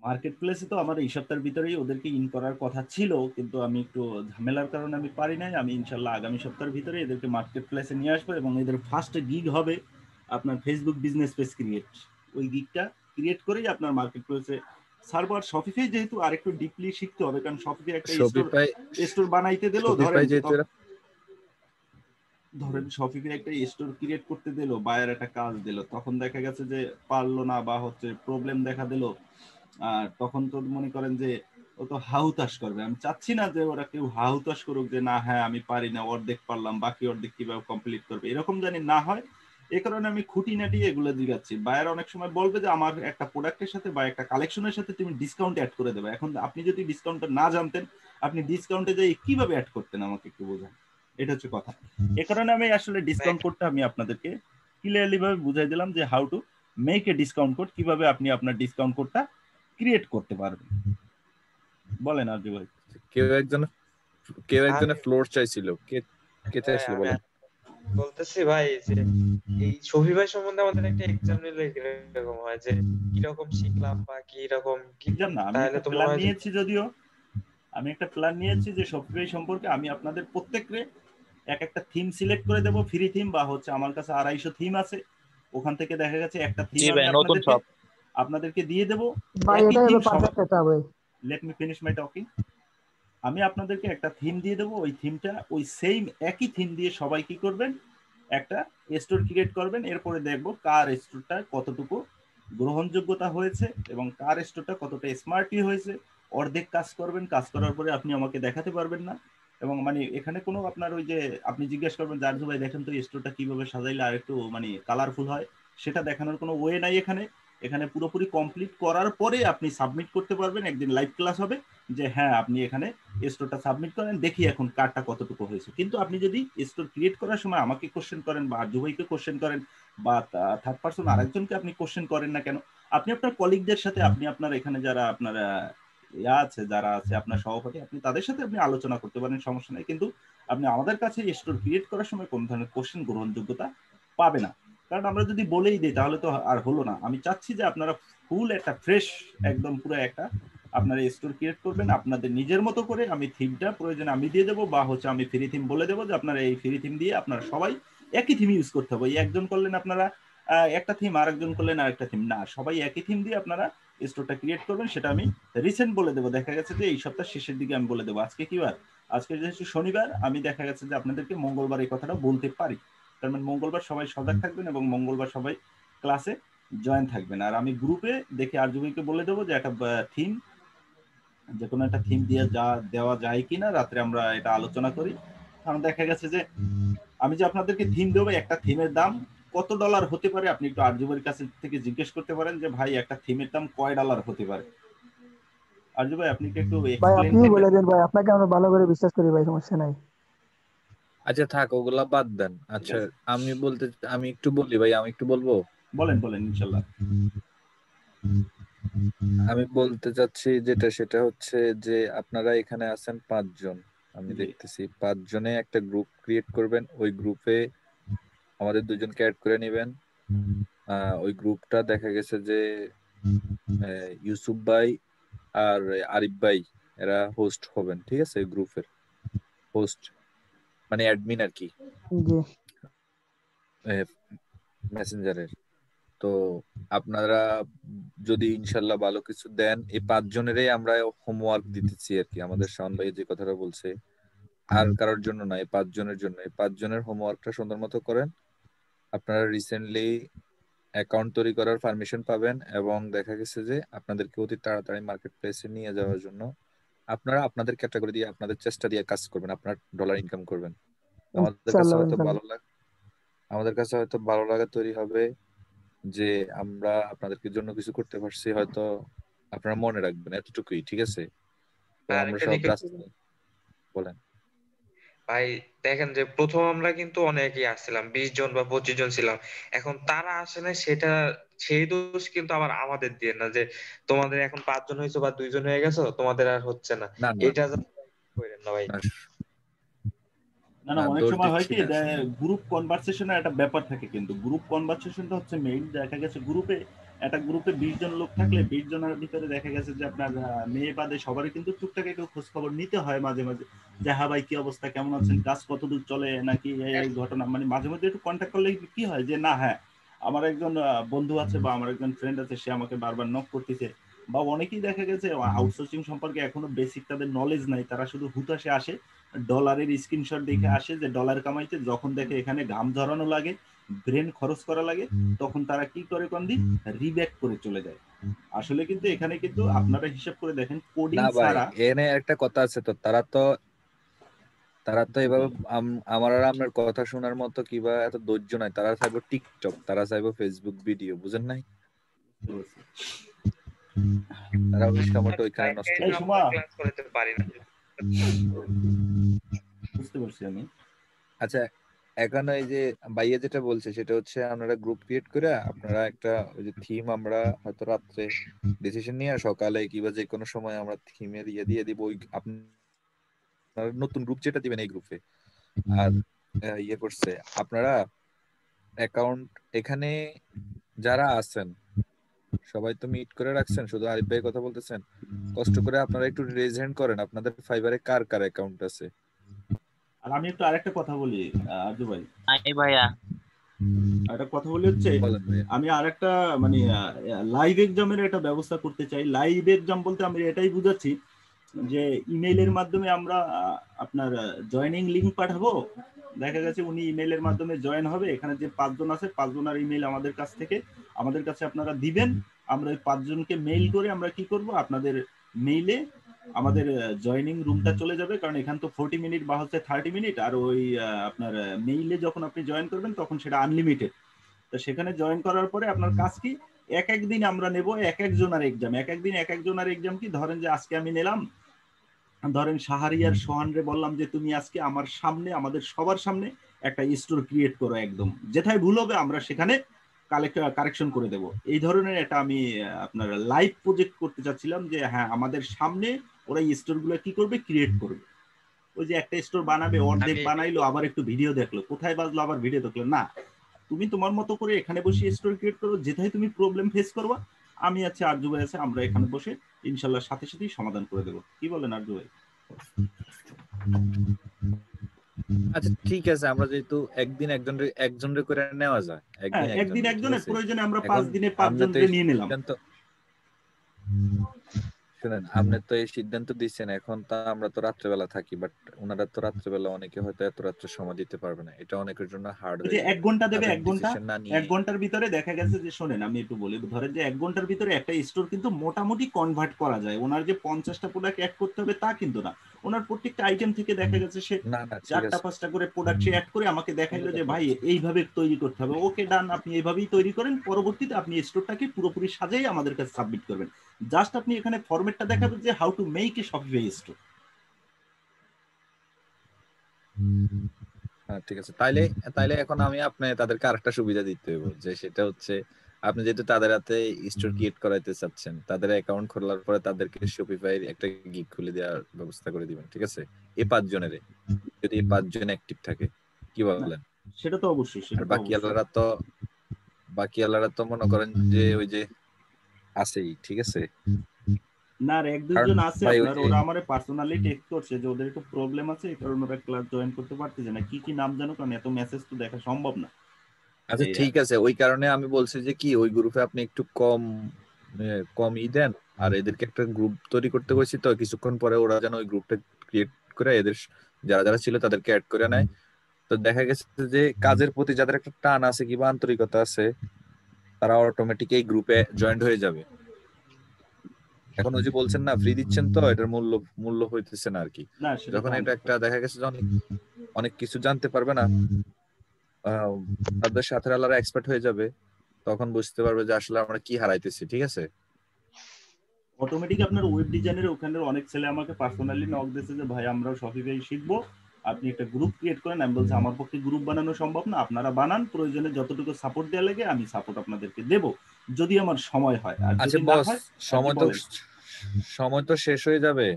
মার্কেট প্লেসে তো আমার এই সপ্তাহের ভিতরেই ওদেরকে ইন করার কথা ছিল, কিন্তু আমি একটু ঝামেলার কারণে আমি পারি নাই। আমি ইনশাল্লাহ আগামী সপ্তাহের ভিতরে এদেরকে মার্কেট প্লেসে নিয়ে আসবো, এবং এদের ফার্স্ট গিগ হবে আপনার ফেসবুক বিজনেস পেজ ক্রিয়েট। ওই গিগটা ক্রিয়েট করেই আপনার মার্কেট প্লেসে সার্ভার শপিফাই, যেহেতু আরেকটু ডিপলি শিখতে হবে, কারণ শপিফাই একটা শপিফাই স্টোর বানাইতে দিলেও ধরেন শপিফাই যেহেতু এরা শপিফাই একটা স্টোর ক্রিয়েট করতে দিল, বায়ার একটা কাজ দিল, তখন দেখা গেছে যে পারলো না বা হচ্ছে প্রবলেম দেখা দিল, আর তখন তো মনে করেন যে ও তো হাহুতাশ করবে। আমি চাচ্ছি না যে ওরা কেউ হাহুতাশ করুক যে না হ্যাঁ আমি পারি না, অর্ধেক পারলাম, বাকি অর্ধেক কিভাবে কমপ্লিট করবে, এরকম জানি না হয়। এই কারণে আমি খুঁটিনাটি এগুলো জিগাচ্ছি। বায়ার অনেক সময় বলবে যে আমার একটা প্রোডাক্টের সাথে বা একটা কালেকশনের সাথে তুমি ডিসকাউন্ট অ্যাড করে দেবে। এখন আপনি যদি ডিসকাউন্টটা না জানতেন, আপনি ডিসকাউন্টে যাই কিভাবে অ্যাড করতেন আমাকে একটু বোঝান, এটা হচ্ছে কথা। এ কারণে আমি আসলে ডিসকাউন্ট কোডটা আমি আপনাদেরকে ক্লিয়ারলি ভাবে বুঝাই দিলাম যে how to make a discount code, কিভাবে আপনি আপনার ডিসকাউন্ট কোডটা ক্রিয়েট করতে পারবেন। বলেন আর ভাই। কেউ একজন আমি ফ্লোর চাইছিল, কে কে ভাই চাইছিল আমি বলেন। বলতেছি ভাই যে এই শফি ভাই সম্বন্ধে আমাদের একটা এক্সাম নিলে কিরকম হয়, যে কিরকম শিখলাম বা কিরকম কি, এক্সাম না, আমি তাহলে একটা তো মনে প্ল্যান হয় যে নিয়েছি, যদিও আমি একটা প্ল্যান নিয়েছি যে সফটওয়্যার সম্পর্কে আমি আপনাদের প্রত্যেককে এক একটা থিম সিলেক্ট করে দেবো, ফ্রি থিম, বা হচ্ছে আমার কাছে 250 থিম আছে, ওখান থেকে দেখা গেছে একটা থিম জি আমি ভাই, নতুন আপনাদেরকে সব। আপনাদেরকে দিয়ে দেবো। ভাই একই এটাই থিম হলো সবাই, পারফেক্ট একটা ভাই। Let me finish my talking. আমি আপনাদেরকে একটা থিম দিয়ে দেবো, ওই থিমটা ওই সেম একই থিম দিয়ে সবাই কি করবেন, একটা স্টোর ক্রিয়েট করবেন। এরপরে দেখবো কার স্টোরটা কতটুকু গ্রহণযোগ্যতা হয়েছে এবং কার স্টোরটা কতটা স্মার্টলি হয়েছে। অর্ধেক কাজ করবেন, কাজ করার পরে আপনি আমাকে দেখাতে পারবেন না, এবং মানে এখানে কোনো আপনার ওই যে আপনি জিজ্ঞেস করবেন জার্জু ভাই দেখেন তো স্টোরটা কিভাবে সাজাইলে আর একটু মানে কালারফুল হয়, সেটা দেখানোর কোনো ওয়ে নাই এখানে। এখানে পুরোপুরি কমপ্লিট করার পরে আপনি সাবমিট করতে পারবেন, একদিন লাইভ ক্লাস হবে যে হ্যাঁ আপনি এখানে স্টোরটা সাবমিট করেন, দেখি এখন কারটা কতটুকু হয়েছে। কিন্তু আপনি যদি স্টোর ক্রিয়েট করার সময় আমাকে কোশ্চেন করেন বা আরজু ভাইকে কোশ্চেন করেন বা থার্ড পার্সন আরেকজনকে আপনি কোশ্চেন করেন না কেন, আপনি আপনার কলিগদের সাথে, আপনি আপনার এখানে যারা আপনার ইয়া আছে, যারা আছে আপনার সভাপতি, আপনি তাদের সাথে আপনি আলোচনা করতে পারেন, সমস্যা নাই। কিন্তু আপনি আমাদের কাছে স্টোর ক্রিয়েট করার সময় কোন ধরনের কোশ্চেন গ্রহণযোগ্যতা পাবে না, কারণ আমরা যদি বলেই দিই তাহলে তো আর হলো না। আমি চাচ্ছি যে আপনারা ফুল একটা ফ্রেশ, একদম পুরো একটা আপনারা স্টোর ক্রিয়েট করবেন আপনাদের নিজের মতো করে। আমি থিমটা প্রয়োজনে আমি দিয়ে দেবো, বা হচ্ছে আমি ফ্রি থিম বলে দেবো যে আপনারা এই ফ্রি থিম দিয়ে আপনারা সবাই একই থিম ইউজ করতে হবে। একজন করলেন আপনারা একটা থিম, আরেকজন করলেন আরেকটা থিম, না, সবাই একই থিম দিয়ে আপনারা স্টোরটা ক্রিয়েট করবেন। সেটা আমি রিসেন্ট বলে দেবো, দেখা গেছে যে এই সপ্তাহ শেষের দিকে আমি বলে দেবো। আজকে কি বার? আজকে যেহেতু শনিবার, আমি দেখা গেছে যে আপনাদেরকে মঙ্গলবার এই কথাটা বলতে পারি, তার মানে মঙ্গলবার সবাই সজাগ থাকবেন এবং মঙ্গলবার সবাই ক্লাসে জয়েন থাকবেন। আর আমি গ্রুপে দেখে আরজুবিকে বলে দেবো যে একটা থিম, যে কোনো একটা থিম দিয়ে যা দেওয়া যায় কিনা, রাত্রে আমরা এটা আলোচনা করি। কারণ দেখা গেছে যে আমি যে আপনাদেরকে থিম দেবো, একটা থিমের দাম কত ডলার হতে পারে, আপনি একটু আরজুবের কাছে থেকে জিজ্ঞেস করতে পারেন যে ভাই একটা থিমের দাম কয় ডলার হতে পারে। আরজু ভাই আপনি কি একটু ভাই এক্সপ্লেইন আপনিই করবেন? বলে দেন ভাই, আপনাকে আমরা ভালো করে বিশ্বাস করি ভাই, সমস্যা নাই। আচ্ছা থাক, ওগুলা বাদ দেন। ঠিক আচ্ছা, আছে, আমি একটু বলি ভাই, আমি একটু বলবো। বলেন বলেন ইনশাল্লাহ। আমি বলতে চাচ্ছি যেটা, সেটা হচ্ছে যে আপনারা এখানে আছেন 5 জন, আমি জি দেখতেছি 5 জনে একটা গ্রুপ ক্রিয়েট করবেন। ওই গ্রুপে আমাদের 2জনকে অ্যাড করে নেবেন। ওই গ্রুপটা দেখা গেছে যে ইউসুফ ভাই আর আরিফ ভাই এরা হোস্ট হবেন, ঠিক আছে? গ্রুপের হোস্ট মানে অ্যাডমিন আর কি, জি মেসেঞ্জারের। তো আপনারা যদি ইনশাল্লাহ ভালো কিছু দেন, এই 5 জনেরই আমরা হোমওয়ার্ক দিতেছি আর কি, আমাদের শাওন ভাই যে কথাটা বলছে আর কারোর জন্য না, এই 5 জনের জন্য। এই 5 জনের হোমওয়ার্কটা সুন্দর মতো করেন। আপনারা রিসেন্টলি অ্যাকাউন্ট তৈরি করার পারমিশন পাবেন, এবং দেখা গেছে যে আপনাদেরকে অতি তাড়াতাড়ি মার্কেট প্লেসে নিয়ে যাওয়ার জন্য আপনারা আপনাদের ক্যাটাগরি দিয়ে আপনাদের চেষ্টা দিয়ে কাজ করবেন, আপনার ডলার ইনকাম করবেন। আমাদের কাছে ইনশাল্লাহ হয়তো ইনশাল্লাহ। ভালো লাগ আমাদের কাছে হয়তো ভালো লাগা তৈরি হবে, যে আমরা আপনাদেরকে জন্য কিছু করতে পারছি, হয়তো আপনারা মনে রাখবেন, এতটুকুই, ঠিক আছে? তো আমরা আরেকটা সব রিকোয়েস্ট রাস্তা বলেন। ভাই, দেখেন যে প্রথম আমরা কিন্তু অনেকেই আসছিলাম, 20 জন বা 25 জন ছিলাম। এখন তারা আসে না, সেটা সেই দোষ কিন্তু আবার আমাদের দিয়ে না যে তোমাদের এখন 5 জন হয়েছে বা 2 জন হয়ে গেছো, তোমাদের আর হচ্ছে না। না না এটা just কইরেন না ভাই। না, না না, না, অনেক দোষ সময় হয় দিচ্ছি কি না, শুনেন। গ্রুপ কনভারসেশনের একটা ব্যাপার থাকে, কিন্তু গ্রুপ কনভারসেশনটা হচ্ছে মেইন। দেখা গেছে একটা গ্রুপে 20 জন লোক থাকলে 20 জনের ভিতরে দেখা গেছে যে আপনার মেয়ে বাদে সবারই কিন্তু টুকটাক একটু খোঁজ খবর নিতে হয় মাঝে মাঝে, যে হ্যাঁ ভাই কি অবস্থা, কেমন আছেন, কাজ কতদূর চলে, নাকি এই ঘটনা, মানে মাঝে মধ্যে একটু কন্ট্যাক্ট করলে কি হয় যে না হ্যাঁ আমার একজন বন্ধু আছে বা আমার একজন ফ্রেন্ড আছে, সে আমাকে বারবার নক করতেছে। বা অনেকেই দেখা গেছে আউটসোর্সিং সম্পর্কে এখনো বেসিক তাদের নলেজ নাই, তারা শুধু হুতাশে আসে, ডলারের স্ক্রিনশট দেখে আসে যে ডলার কামাইতে, যখন দেখে এখানে ঘাম ঝরানো লাগে, ব্রেন খরচ করা লাগে, তখন তারা কি করে কোনদি রিব্যাক করে চলে যায়। আসলে কিন্তু এখানে কিন্তু আপনারা হিসাব করে দেখেন কোডিং না ভাই, ছাড়া। এনে একটা কথা আছে, তো তারা তো এভাবে আমার আর আপনার কথা শোনার মতো কিবা এত ধৈর্য নাই। তারা চাইবো টিকটক, তারা চাইবো ফেসবুক ভিডিও, বুঝেন নাই? তারা ওই সময়টা ওইখানে নষ্ট এই করবে। সময় ক্লাস করতে পারি না। বুঝতে পারছি আমি। আচ্ছা, এখন এই যে ভাইয়া যেটা বলছে সেটা হচ্ছে আপনারা গ্রুপ ক্রিয়েট করে আপনারা একটা ওই যে থিম, আমরা হয়তো রাত্রে ডিসিশন নিয়ে সকালে কিংবা যে কোনো সময় আমরা থিমের ইয়ে দিয়ে দিব। ওই আপনারা নতুন গ্রুপ যেটা দিবেন এই গ্রুপে। আর ইয়ে করছে আপনারা অ্যাকাউন্ট এখানে যারা আছেন সবাই তো মিট করে রাখছেন, শুধু আরিফ ভাই কথা বলতেছেন। কষ্ট করে আপনারা একটু রেজ হ্যান্ড করেন আপনাদের ফাইবারে কার কার অ্যাকাউন্ট আছে। আর আমি একটু আরেকটা কথা বলি আরজু ভাই, নাই ভাইয়া। একটা কথা বলি হচ্ছে, বলেন ভাইয়া। আমি আরেকটা মানে লাইভ এক্সামের একটা ব্যবস্থা করতে চাই। লাইভ এক্সাম বলতে আমি এটাই বুঝাচ্ছি যে ইমেইলের মাধ্যমে আমরা আপনার জয়েনিং লিংক পাঠাবো, দেখা গেছে উনি ইমেইলের মাধ্যমে জয়েন হবে, এখানে যে 5 জন আছে 5 জনের ইমেইল আমাদের কাছে আপনারা দিবেন, আমরা ওই 5 জনকে মেইল করে আমরা কি করব, আপনাদের মেইলে আমাদের জয়েনিং রুমটা চলে যাবে, কারণ এখান তো 40 মিনিট বা হচ্ছে 30 মিনিট, আর ওই আপনার মেইলে যখন আপনি জয়েন করবেন তখন সেটা আনলিমিটেড। তো সেখানে জয়েন করার পরে আপনার কাজ কি, এক এক দিন আমরা নেব এক একজনের এক্সাম, এক একদিন এক একজনের এক্সাম। কি ধরেন যে আজকে আমি নিলাম, ধরেন শাহরিয়ার সোহানরে বললাম যে তুমি আজকে আমার সামনে, আমাদের সবার সামনে একটা স্টোর ক্রিয়েট করো, একদম যেথায় ভুল হবে আমরা সেখানে কারেকশন করে দেব। এই ধরনের একটা আমি আপনার লাইভ প্রজেক্ট করতে চাচ্ছিলাম, যে হ্যাঁ আমাদের সামনে ওরা এই স্টোর গুলো কি করবে, ক্রিয়েট করবে। ওই যে একটা স্টোর বানাবে, অর্ধেক আমি বানাইলো আবার একটু ভিডিও দেখলো, কোথায় বাজলো আবার ভিডিও দেখলো না, তুমি তোমার মতো করে এখানে বসে স্টোর ক্রিয়েট করো, যেটাই তুমি প্রবলেম ফেস করবা, আমি আছি, আরজু ভাই আছে, আমরা এখানে বসে ইনশাল্লাহ সাথে সাথেই সমাধান করে দেবো। কি বলেন আরজু ভাই? আচ্ছা ঠিক আছে, আমরা যেহেতু একজনের করে নেওয়া যায়, হ্যাঁ, একদিন একদিন একজনের, ঠিক একজনের আছে? প্রয়োজনে আমরা এখন 5 দিনে 5 আমরা তো জনকে এই নিয়ে নিলাম। সিদ্ধান্ত, শুনেন, আপনি তো এই সিদ্ধান্ত দিচ্ছেন, এখন তা আমরা তো রাত্রেবেলা থাকি, বাট ওনারা তো রাত্রেবেলা অনেকে হয়তো এত রাত্রে সময় দিতে পারবে না, এটা অনেকের জন্য হার্ড ওই যে হয়ে যাবে। 1 ঘন্টা দেবে, তাদের 1 ঘন্টা, ডিসিশন না 1 নিয়ে। ঘন্টার ভিতরে দেখা গেছে যে, শোনেন আমি একটু বলি, ধরেন যে 1 ঘন্টার ভিতরে একটা স্টোর কিন্তু মোটামুটি কনভার্ট করা যায়। ওনার যে 50টা প্রোডাক্ট অ্যাড করতে হবে তা কিন্তু না, ওনার প্রত্যেকটা আইটেম থেকে দেখা গেছে সে না না, ঠিক 4টা আছে। 5টা করে প্রোডাক্ট সে অ্যাড করে আমাকে দেখাইলো যে ভাই এইভাবে তৈরি করতে হবে, ওকে ডান, আপনি এইভাবেই তৈরি করেন, পরবর্তীতে আপনি স্টোরটাকে পুরোপুরি সাজাই আমাদের কাছে সাবমিট করবেন। জাস্ট আপনি এখানে ফরম্যাটটা দেখাবেন যে how to make a Shopify store. হ্যাঁ ঠিক আছে, তাইলে তাইলে এখন আমি তাদেরকে আরেকটা সুবিধা দিতে হইব, যে সেটা হচ্ছে আপনি যেহেতু তাদের হাতে স্টোর ক্রিয়েট করাইতে চাচ্ছেন, তাদের অ্যাকাউন্ট খোলার পরে তাদেরকে শপিফাই একটা গিগ খুলে দেওয়ার ব্যবস্থা করে দিবেন, ঠিক আছে? এই 5 জনের, যদি এই 5 জন অ্যাক্টিভ থাকে, কি বলেন? সেটা তো অবশ্যই, আর সেটা তো অবশ্যই। বাকি আল্লাহরা তো মনে করেন যে ওই যে আছেই, ঠিক আছে? না আর এক কারণ দুইজন আছে ভাই ওই আপনার, যে, ওরা আমারে পার্সোনালি টেক্সট করছে যে ওদের একটু প্রবলেম আছে, এই কারণে ওরা ক্লাস জয়েন করতে পারতেছে না। কি কি নাম জানো, কারণ এত মেসেজ তো দেখা সম্ভব না। আচ্ছা এই আর ঠিক আছে, ওই কারণে আমি বলছি যে কি ওই গ্রুপে আপনি একটু কম কম দেন, আর এদেরকে একটা গ্রুপ তৈরি করতে বলছি, তো কিছুক্ষণ পরে ওরা যেন ওই গ্রুপটা ক্রিয়েট করে এদের যারা যারা ছিল তাদেরকে অ্যাড করে নেয়। তো দেখা গেছে যে কাজের প্রতি যাদের একটা টান আছে কিংবা আন্তরিকতা আছে, তারা অটোমেটিক এই গ্রুপে জয়েন্ট হয়ে যাবে। এখন ওই যে বলছেন না ফ্রি দিচ্ছেন, তো এটার মূল্য হইতেছে না আর কি। না, সেটা তো যখন এটা 100%। একটা দেখা গেছে যে অনেক অনেক কিছু জানতে পারবে না, তাদের সাথে আল্লাহরা এক্সপার্ট হয়ে যাবে, তখন বুঝতে পারবে যে আসলে আমরা কি হারাইতেছি। ঠিক আছে, অটোমেটিক আপনার ওয়েব ডিজাইনের ওখানে অনেক ছেলে আমাকে পার্সোনালি নক দিয়েছে যে ভাই আমরাও শপিফাই শিখবো, আপনি একটা গ্রুপ ক্রিয়েট করেন। আমি বলছি আমার পক্ষে গ্রুপ বানানো সম্ভব না, আপনারা বানান, প্রয়োজনে যতটুকু সাপোর্ট দেওয়া লাগে আমি সাপোর্ট আপনাদেরকে দেব যদি আমার সময় হয়, আর আচ্ছা যদি না বস, হয়। সময় তো সময় তো শেষ হয়ে যাবে।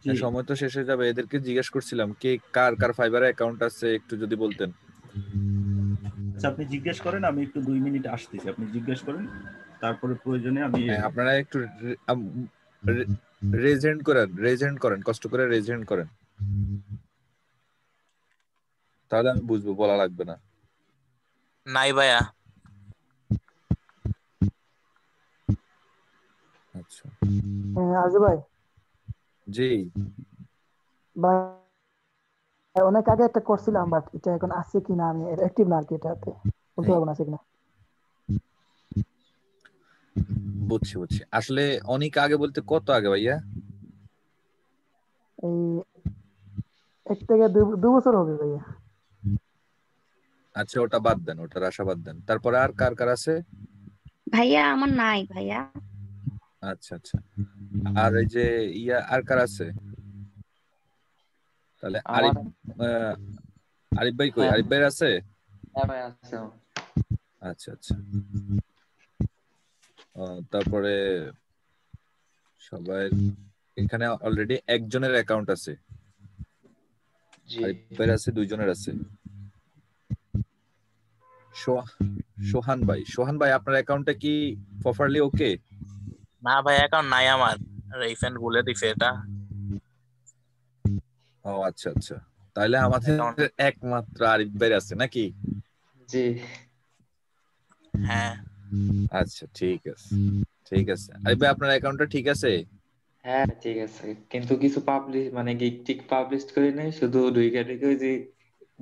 জি সময় তো শেষ হয়ে যাবে। এদেরকে জিজ্ঞেস করছিলাম কে কার কার ফাইবারে অ্যাকাউন্ট আছে, একটু যদি বলতেন। আচ্ছা আপনি জিজ্ঞেস করেন, আমি একটু 2 মিনিট আসতেছি, আপনি জিজ্ঞেস করেন, তারপরে প্রয়োজনে আমি হ্যাঁ, আপনারা একটু রেজেন্ট করেন, কষ্ট করে রেজেন্ট করেন, তাহলে আমি বুঝবো, বলা লাগবে না। নাই ভাইয়া। আচ্ছা আরজু ভাই, জি, ভাই অনেক আগে একটা করছিলাম, বাট এটা এখন আছে কিনা আমি অ্যাক্টিভ না আর কি, এটাতে বলতে পারবো না আছে কিনা। বুঝছি। আসলে অনেক আগে বলতে কত আগে ভাইয়া? এই 1 থেকে 2 বছর হবে ভাইয়া। আচ্ছা ওটা বাদ দেন, ওটার আশা বাদ দেন। তারপরে আর কার কার আছে? ভাইয়া আমার নাই ভাইয়া। আচ্ছা, আর এই যে আর কার আছে? তাহলে আমার আরিফ ভাই কই? হ্যাঁ আরিফ ভাইয়ের আছে? হ্যাঁ ভাই আছে। আচ্ছা তারপরে সবাই এখানে অলরেডি একজনের অ্যাকাউন্ট আছে, জি আরিফ ভাইয়ের আছে, 2 জনের আছে। সোহান ভাই আপনার অ্যাকাউন্টটা কি প্রপারলি ওকে? না ভাই, অ্যাকাউন্ট নাই আমার, রিফান্ড বলে দিছে এটা। ও আচ্ছা, তাহলে আমাদের অ্যাকাউন্ট, একমাত্র আরিফ ভাই আছে নাকি? জি হ্যাঁ আচ্ছা ঠিক আছে আরিফ ভাই, আপনার অ্যাকাউন্টটা ঠিক আছে? হ্যাঁ ঠিক আছে, কিন্তু কিছু পাবলিশ মানে ঠিক পাবলিশ করি নাই, শুধু ঢুইকা ঢুইকা ওই যে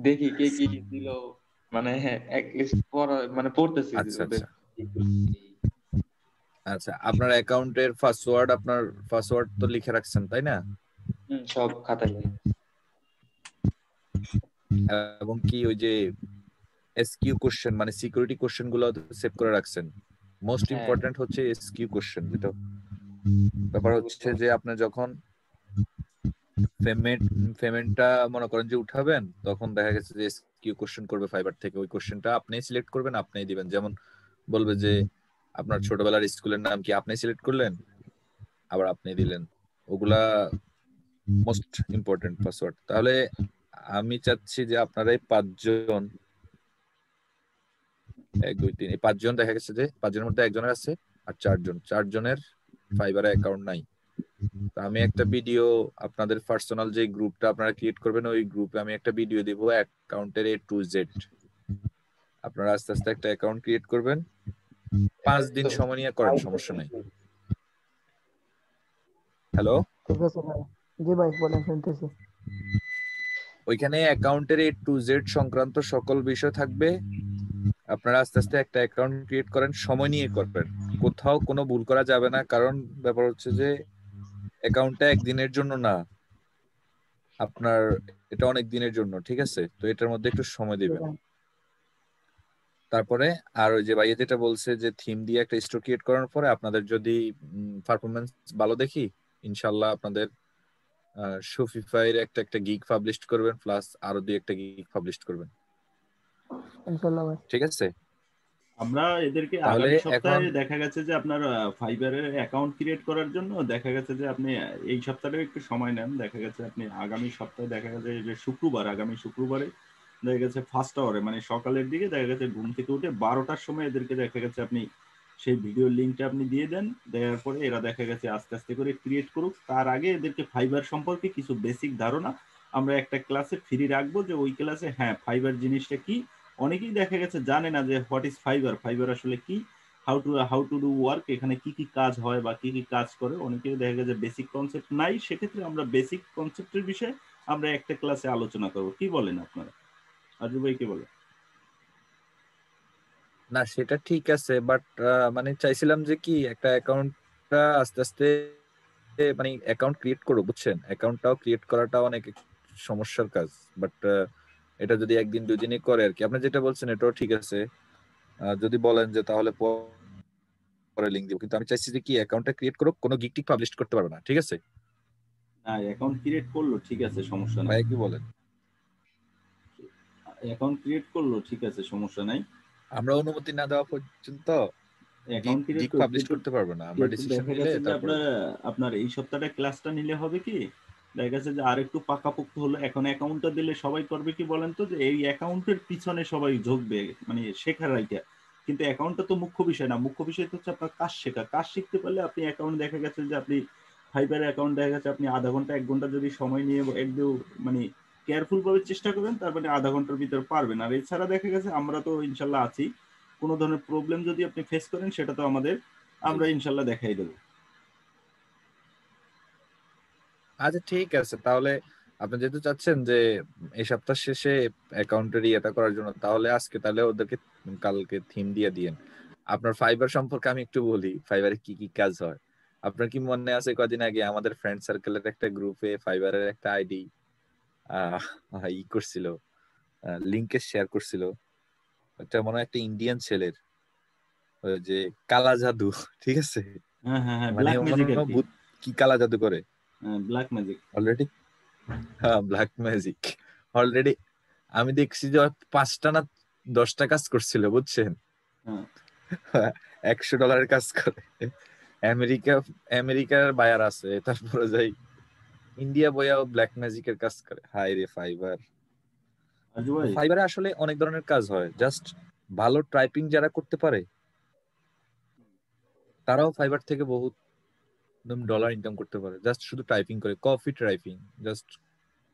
দেখি কে কি দিল, মানে লিস্ট পড়া মানে পড়তেছি আচ্ছা ওদের। আচ্ছা আপনার অ্যাকাউন্টের পাসওয়ার্ড তো লিখে রাখছেন তাই না? সব খাতায় লেখা। এবং কি ওই যে এসকিউ কোশ্চেন মানে সিকিউরিটি কোশ্চেন গুলো সেভ করে রাখছেন? মোস্ট হ্যাঁ ইম্পর্টেন্ট হচ্ছে এসকিউ কোশ্চেন, যেটা ব্যাপার হচ্ছে যে আপনি যখন পেমেন্টটা মনে করেন যে উঠাবেন, তখন দেখা গেছে যে এসকিউ কোশ্চেন করবে ফাইবার থেকে, ওই কোশ্চেনটা আপনি সিলেক্ট করবেন, আপনিই দিবেন। যেমন বলবে যে আপনার ছোটবেলার স্কুলের নাম কি, আপনি সিলেক্ট করলেন, আবার আপনি দিলেন। ওগুলা মোস্ট ইম্পর্টেন্ট পাসওয়ার্ড। তাহলে আমি চাচ্ছি যে আপনারা এই 5 জন, 1 2 3, এই 5 জন দেখা গেছে যে 5 জনের মধ্যে একজনের আছে, আর 4জনের ফাইবারে অ্যাকাউন্ট নাই। তো আমি একটা ভিডিও আপনাদের পার্সোনাল যে গ্রুপটা আপনারা ক্রিয়েট করবেন, ওই গ্রুপে আমি একটা ভিডিও দিব অ্যাকাউন্টের A to Z। আপনারা আস্তে আস্তে একটা অ্যাকাউন্ট ক্রিয়েট করবেন, 5 দিন সময় নিয়ে করেন, সমস্যা নেই। হ্যালো, ঠিক আছে ভাই। জি ভাই বলেন, শুনতেছি। ওইখানে অ্যাকাউন্টের A to Z সংক্রান্ত সকল বিষয় থাকবে। আপনারা আস্তে আস্তে একটা অ্যাকাউন্ট ক্রিয়েট করেন, সময় নিয়ে করবেন, কোথাও কোনো ভুল করা যাবে না। কারণ ব্যাপার হচ্ছে যে অ্যাকাউন্টটা একদিনের জন্য না, আপনার এটা অনেক দিনের জন্য। ঠিক আছে, তো এটার মধ্যে একটু সময় দিবেন। তারপরে আর ওই যে ভাইয়া যেটা বলছে যে থিম দিয়ে একটা স্টোর ক্রিয়েট করার পরে আপনাদের যদি পারফরমেন্স ভালো দেখি, ইনশাল্লাহ আপনাদের শপিফাইয়ের একটা গিগ পাবলিশ করবেন, প্লাস আরো 2-1টা গিগ পাবলিশ করবেন। ইনশাআল্লাহ ভাই। ঠিক আছে, আমরা এদেরকে তাহলে আগামী এখন সপ্তাহে দেখা গেছে যে আপনার ফাইবারের অ্যাকাউন্ট ক্রিয়েট করার জন্য দেখা গেছে যে আপনি এই সপ্তাহে একটু সময় নেন, দেখা গেছে আপনি আগামী সপ্তাহে দেখা গেছে যে আগামী শুক্রবারে দেখা গেছে ফার্স্ট আওয়ারে মানে সকালের দিকে দেখা গেছে ঘুম থেকে উঠে 12টার সময় এদেরকে দেখা গেছে আপনি সেই ভিডিও লিঙ্কটা আপনি দিয়ে দেন। দেওয়ার পরে এরা দেখা গেছে আস্তে আস্তে করে ক্রিয়েট করুক। তার আগে এদেরকে ফাইবার সম্পর্কে কিছু বেসিক ধারণা আমরা একটা ক্লাসে ফ্রি রাখবো, যে ওই ক্লাসে হ্যাঁ ফাইবার জিনিসটা কি, অনেকেই দেখা গেছে জানে না যে হোয়াট ইজ ফাইবার আসলে কি, হাউ টু ডু ওয়ার্ক, এখানে কি কি কাজ হয় বা কি কি কাজ করে, অনেকেই দেখা গেছে বেসিক কনসেপ্ট নাই। সেক্ষেত্রে আমরা বেসিক কনসেপ্টের বিষয়ে আমরা একটা ক্লাসে আলোচনা করব। কি বলেন আপনারা? আজু ভাই কি বলেন? না সেটা ঠিক আছে, বাট মানে চাইছিলাম যে কি একটা অ্যাকাউন্টটা আস্তে আস্তে মানে অ্যাকাউন্ট ক্রিয়েট করো, বুঝছেন? অ্যাকাউন্টটাও ক্রিয়েট করাটা অনেক সমস্যার কাজ, বাট এটা যদি 1 দিন 2 দিনই করে আর কি। আপনি যেটা বলছেন এটাও ঠিক আছে, যদি বলেন যে তাহলে পরে লিংক দিব, কিন্তু আমি চাইছি যে কি অ্যাকাউন্টটা ক্রিয়েট করো, কোনো গিগ টিক পাবলিশ করতে পারবে না, ঠিক আছে? না, অ্যাকাউন্ট ক্রিয়েট করলো ঠিক আছে, সমস্যা নাই। ভাই কি বলেন? অ্যাকাউন্ট ক্রিয়েট করলো ঠিক আছে, সমস্যা নাই। আমরা অনুমতি না দেওয়া পর্যন্ত অ্যাকাউন্ট ক্রিয়েট গিগ পাবলিশ করতে পারবে না, আমরা ডিসিশন দেখা নিলে গেছে যে তারপরে। আপনার এই সপ্তাহটা ক্লাসটা নিলে হবে কি, দেখা গেছে যে আর একটু পাকাপোক্ত হলো। এখন অ্যাকাউন্টটা দিলে সবাই করবে কি বলেন তো, যে এই অ্যাকাউন্টের পিছনে সবাই ঝুঁকবে, মানে শেখার আইটা। কিন্তু অ্যাকাউন্টটা তো মুখ্য বিষয় না, মুখ্য বিষয় হচ্ছে আপনার কাজ শেখা। কাজ শিখতে পারলে আপনি অ্যাকাউন্ট দেখা গেছে যে আপনি ফাইবারের অ্যাকাউন্ট দেখা গেছে আপনি আধা ঘন্টা 1 ঘন্টা যদি সময় নিয়ে একদম মানে কেয়ারফুল ভাবে চেষ্টা করেন, তার মানে আধা ঘন্টার ভিতরে পারবেন। আর এছাড়া দেখা গেছে আমরা তো ইনশাল্লাহ আছি, কোনো ধরনের প্রবলেম যদি আপনি ফেস করেন সেটা তো আমরা ইনশাল্লাহ দেখাই দেবো। আচ্ছা ঠিক আছে, তাহলে আপনি যেহেতু চাচ্ছেন যে এই সপ্তাহ শেষে অ্যাকাউন্টের ইয়েটা করার জন্য, তাহলে আজকে তাহলে ওদেরকে কালকে থিম দিয়ে দিয়েন। আপনার ফাইবার সম্পর্কে আমি একটু বলি, ফাইবারে কি কি কাজ হয়। আপনার কি মনে আছে কদিন আগে আমাদের ফ্রেন্ড সার্কেলের একটা গ্রুপে ফাইবারের একটা আইডি ই করছিল, লিংকে শেয়ার করছিল, এটা মনে হয় একটা ইন্ডিয়ান ছেলের, ওই যে কালা জাদু, ঠিক আছে? হ্যাঁ হ্যাঁ হ্যাঁ, মানে ব্ল্যাক ম্যাজিক আর কি। ভূত কি কালা জাদু করে ব্ল্যাক ম্যাজিক অলরেডি। হ্যাঁ, ব্ল্যাক ম্যাজিক অলরেডি আমি দেখছি যে 5টা না 10টা কাজ করছিল, বুঝছেন? $100 কাজ করে। আমেরিকার বায়ার আছে, তারপরে যাই ইন্ডিয়া বইয়াও ব্ল্যাক ম্যাজিকের কাজ করে। হাই রে ফাইবার! ফাইবারে আসলে অনেক ধরনের কাজ হয়, জাস্ট ভালো টাইপিং যারা করতে পারে তারাও ফাইবার থেকে বহুত ডলার ইনকাম করতে পারে, জাস্ট শুধু টাইপিং করে। Coffee typing, just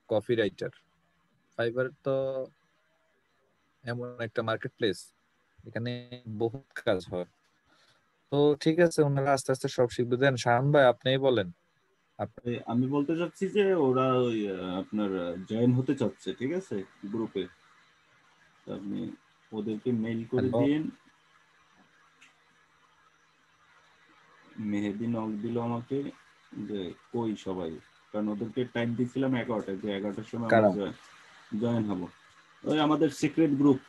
coffee writer. Fibre তো এমন একটা মার্কেট প্লেস, এখানে বহুত কাজ হয়। তো ঠিক আছে, ওনারা আস্তে আস্তে সব শিখবে। দেন শাহান ভাই আপনিই বলেন। আমি বলতে চাচ্ছি যে ওরা ওই আপনার জয়েন হতে চাচ্ছে, ঠিক আছে, গ্রুপে। আপনি ওদেরকে মেইল করে দিন। মেহেদি নক দিল আমাকে যে কই সবাই, কারণ ওদেরকে টাইম দিয়েছিলাম 11টায়, যে 11টার সময় আমরা জয়েন হব। ওই আমাদের সিক্রেট গ্রুপ।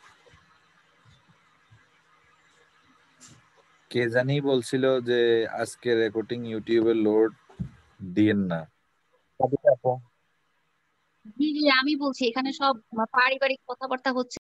কে জানি বলছিল যে আজকে রেকর্ডিং ইউটিউবে লোড দিয়েন না। জি জি, আমি বলছি এখানে সব পারিবারিক কথাবার্তা হচ্ছে।